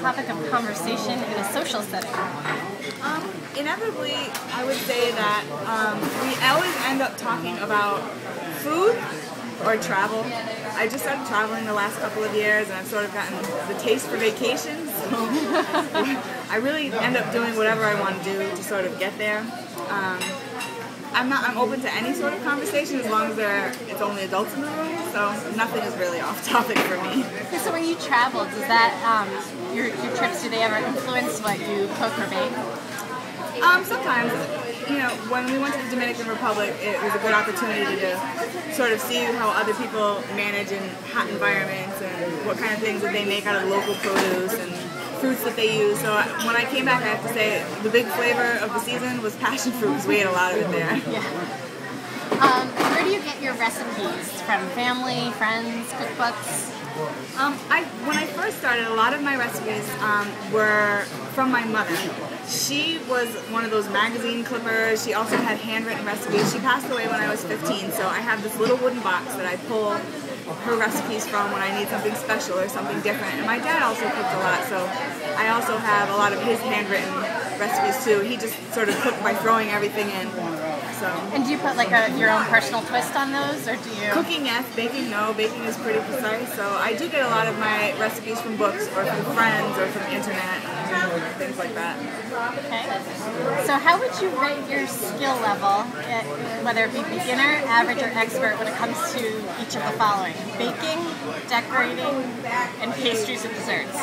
topic of conversation in a social setting? Inevitably, I would say that we always end up talking about food or travel. I just started traveling the last couple of years, and I've sort of gotten the taste for vacations. So I really end up doing whatever I want to do to sort of get there. I'm open to any sort of conversation as long as it's only adults in the room, so nothing is really off topic for me. Okay, so when you travel, does that, your trips, do they ever influence what you cook or bake? Sometimes, when we went to the Dominican Republic, it was a good opportunity to sort of see how other people manage in hot environments and what kind of things that they make out of local produce and fruits that they use. So when I came back, I have to say the big flavor of the season was passion fruit, because we ate a lot of it there. Yeah. Where do you get your recipes? From family, friends, cookbooks? When I first started, a lot of my recipes were from my mother. She was one of those magazine clippers. She also had handwritten recipes. She passed away when I was 15, so I have this little wooden box that I pull her recipes from when I need something special or something different. And my dad also cooked a lot, so I also have a lot of his handwritten recipes too. He just sort of cooked by throwing everything in. So. And do you put like your own personal twist on those, or do you? Cooking, yes. Baking, no. Baking is pretty precise. So I do get a lot of my recipes from books or from friends or from internet, things like that. Okay. So how would you rate your skill level, whether it be beginner, average, or expert, when it comes to each of the following: baking, decorating, and pastries and desserts?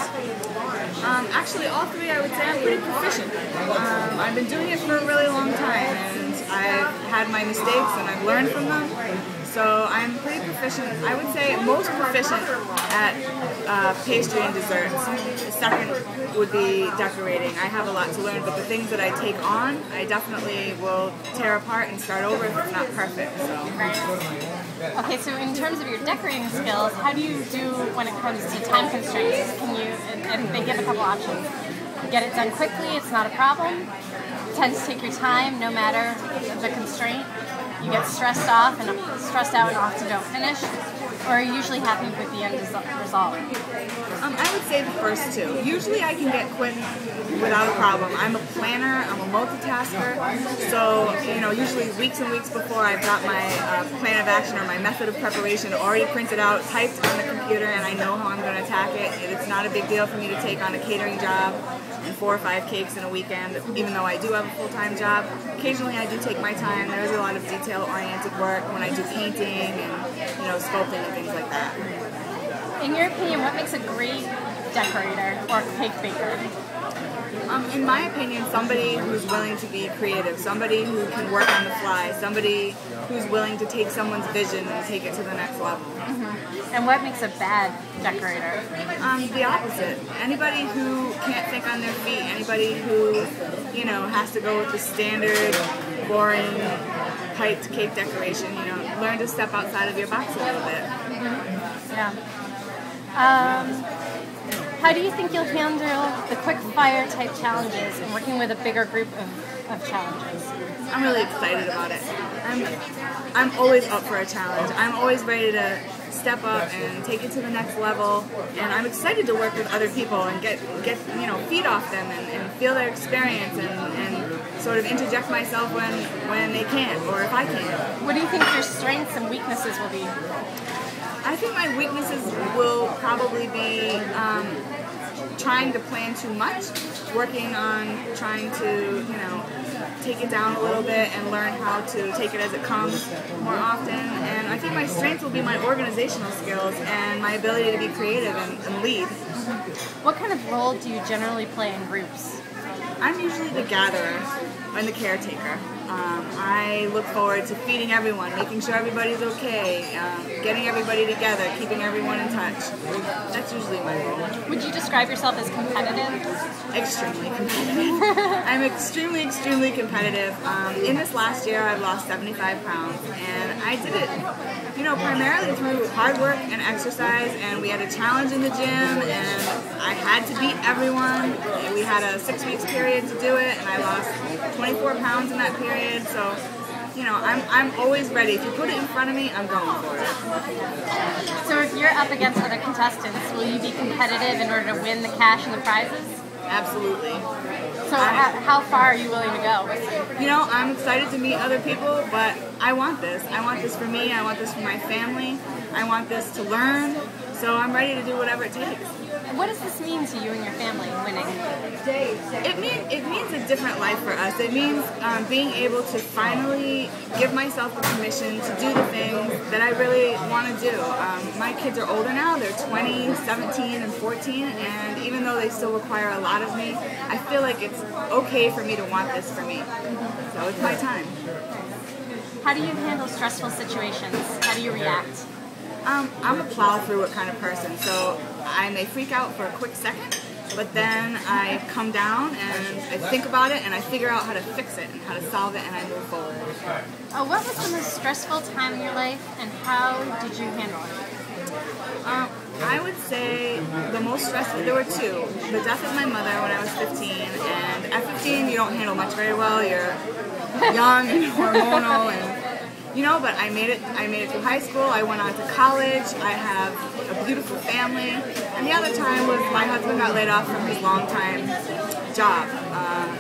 Actually, all three I would say I'm pretty proficient. I've been doing it for a really long time, and I've had my mistakes and I've learned from them. So I'm pretty proficient. I would say most proficient at pastry and desserts. The second would be decorating. I have a lot to learn, but the things that I take on, I definitely will tear apart and start over if it's not perfect. So. Right. Okay, so in terms of your decorating skills, how do you do when it comes to time constraints? Can you, and they give a couple options, get it done quickly, it's not a problem, tend to take your time no matter the constraint, you get stressed out and often don't finish, or are you usually happy with the end result? I would say the first two. Usually I can get quit without a problem. I'm a planner, I'm a multitasker, so usually weeks and weeks before I've got my plan of action or my method of preparation already printed out, typed on the computer, and I know how I'm going to attack it. It's not a big deal for me to take on a catering job and 4 or 5 cakes in a weekend, even though I do have a full-time job. Occasionally I do take my time. There's a lot of detail-oriented work when I do painting and sculpting and things like that. In your opinion, what makes a great decorator or cake baker? In my opinion, somebody who's willing to be creative, somebody who can work on the fly, somebody who's willing to take someone's vision and take it to the next level. Mm-hmm. And what makes a bad decorator? The opposite. Anybody who can't think on their feet, anybody who, has to go with the standard, boring, piped cake decoration, learn to step outside of your box a little bit. Mm-hmm. Yeah. How do you think you'll handle the quick fire type challenges and working with a bigger group of challenges? I'm really excited about it. I'm always up for a challenge. I'm always ready to step up and take it to the next level, and I'm excited to work with other people and get feed off them and feel their experience and sort of interject myself when they can't or if I can't. What do you think your strengths and weaknesses will be? I think my weaknesses will probably be trying to plan too much, working on trying to, take it down a little bit and learn how to take it as it comes more often. And I think my strength will be my organizational skills and my ability to be creative and lead. What kind of role do you generally play in groups? I'm usually the gatherer and the caretaker. I look forward to feeding everyone, making sure everybody's okay, getting everybody together, keeping everyone in touch. That's usually my role. Would you describe yourself as competitive? Extremely competitive. I'm extremely, extremely competitive. In this last year, I've lost 75 pounds, and I did it, primarily through hard work and exercise, and we had a challenge in the gym, and I had to beat everyone. We had a 6 weeks period to do it, and I lost 24 pounds in that period, so I'm always ready. If you put it in front of me, I'm going for it. So if you're up against other contestants, will you be competitive in order to win the cash and the prizes? Absolutely. So how far are you willing to go? I'm excited to meet other people, but I want this. I want this for me. I want this for my family. I want this to learn. So I'm ready to do whatever it takes. What does this mean to you and your family, winning? It means a different life for us. It means being able to finally give myself the permission to do the things that I really want to do. My kids are older now. They're 20, 17, and 14, and even though they still require a lot of me, I feel like it's okay for me to want this for me. So it's my time. How do you handle stressful situations? How do you react? I'm a plow through it kind of person, so I may freak out for a quick second, but then I come down and I think about it and I figure out how to fix it and how to solve it, and I move forward. What was the most stressful time in your life, and how did you handle it? I would say the most stressful, there were two. The death of my mother when I was 15, and at 15 you don't handle much very well. You're young and hormonal, and but I made it through high school. I went on to college. I have a beautiful family. And the other time was my husband got laid off from his long-time job.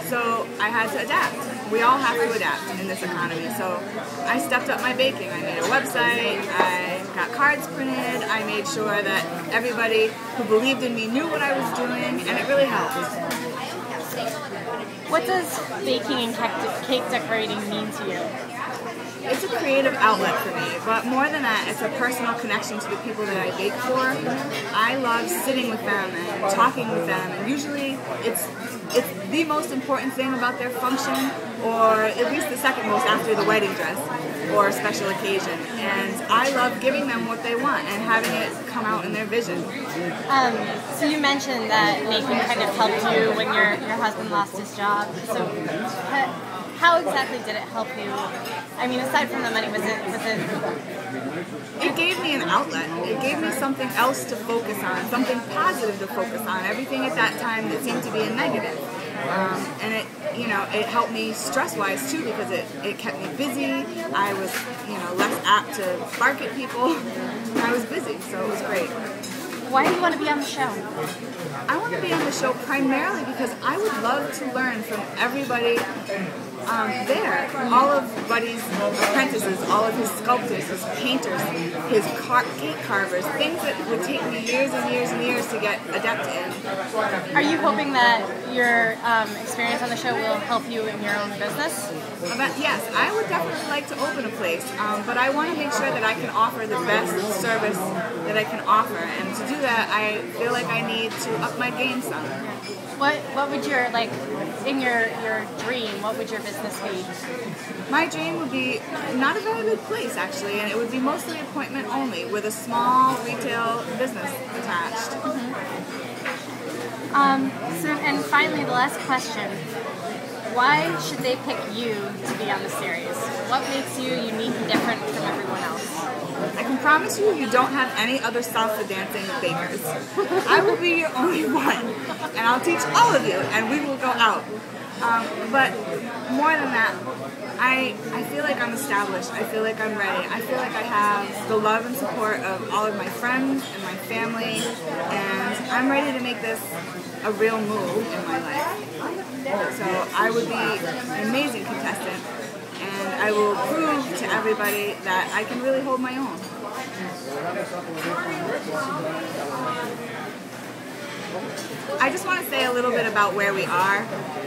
So I had to adapt. We all have to adapt in this economy. So I stepped up my baking. I made a website. I got cards printed. I made sure that everybody who believed in me knew what I was doing, and it really helped. What does baking and cake decorating mean to you? It's a creative outlet for me, but more than that, it's a personal connection to the people that I bake for. I love sitting with them and talking with them, and usually it's the most important thing about their function, or at least the second most after the wedding dress or a special occasion. And I love giving them what they want and having it come out in their vision. So you mentioned that baking kind of helped you when your husband lost his job. So how exactly did it help you? I mean, aside from the money, was it? It gave me an outlet. It gave me something else to focus on, something positive to focus on. Everything at that time that seemed to be a negative. And it helped me stress-wise too, because it kept me busy. I was, less apt to bark at people. I was busy, so it was great. Why do you want to be on the show? I want to be on the show primarily because I would love to learn from everybody there. All of Buddy's apprentices, all of his sculptors, his painters, his cake carvers, things that would take me years and years and years to get adept in. Are you hoping that your experience on the show will help you in your own business? Yes, I would definitely like to open a place, but I want to make sure that I can offer the best service that I can offer, and to do that, I feel like I need to up my game some. What would your, in your dream, what would your business be? My dream would be not a very big place, actually, and it would be mostly appointment only with a small retail business attached. And finally, the last question. Why should they pick you to be on the series? What makes you unique and different from everyone else? I can promise you, you don't have any other salsa dancing bakers. I will be your only one, and I'll teach all of you, and we will go out. But more than that, I feel like I'm established. I feel like I'm ready. I feel like I have the love and support of all of my friends and my family, and I'm ready to make this a real move in my life. So I would be an amazing contestant, and I will prove to everybody that I can really hold my own. I just want to say a little bit about where we are.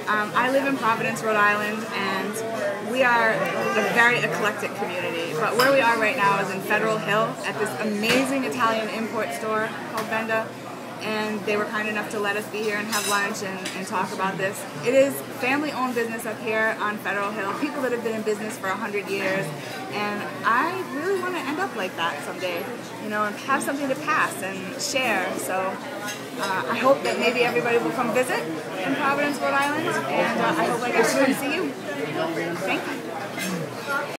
I live in Providence, Rhode Island, and we are a very eclectic community. But where we are right now is in Federal Hill at this amazing Italian import store called Benda. And they were kind enough to let us be here and have lunch and talk about this. It is family-owned business up here on Federal Hill, people that have been in business for 100 years, and I really want to end up like that someday, and have something to pass and share. So I hope that maybe everybody will come visit in Providence, Rhode Island, and I hope I get to come see you. Thank you.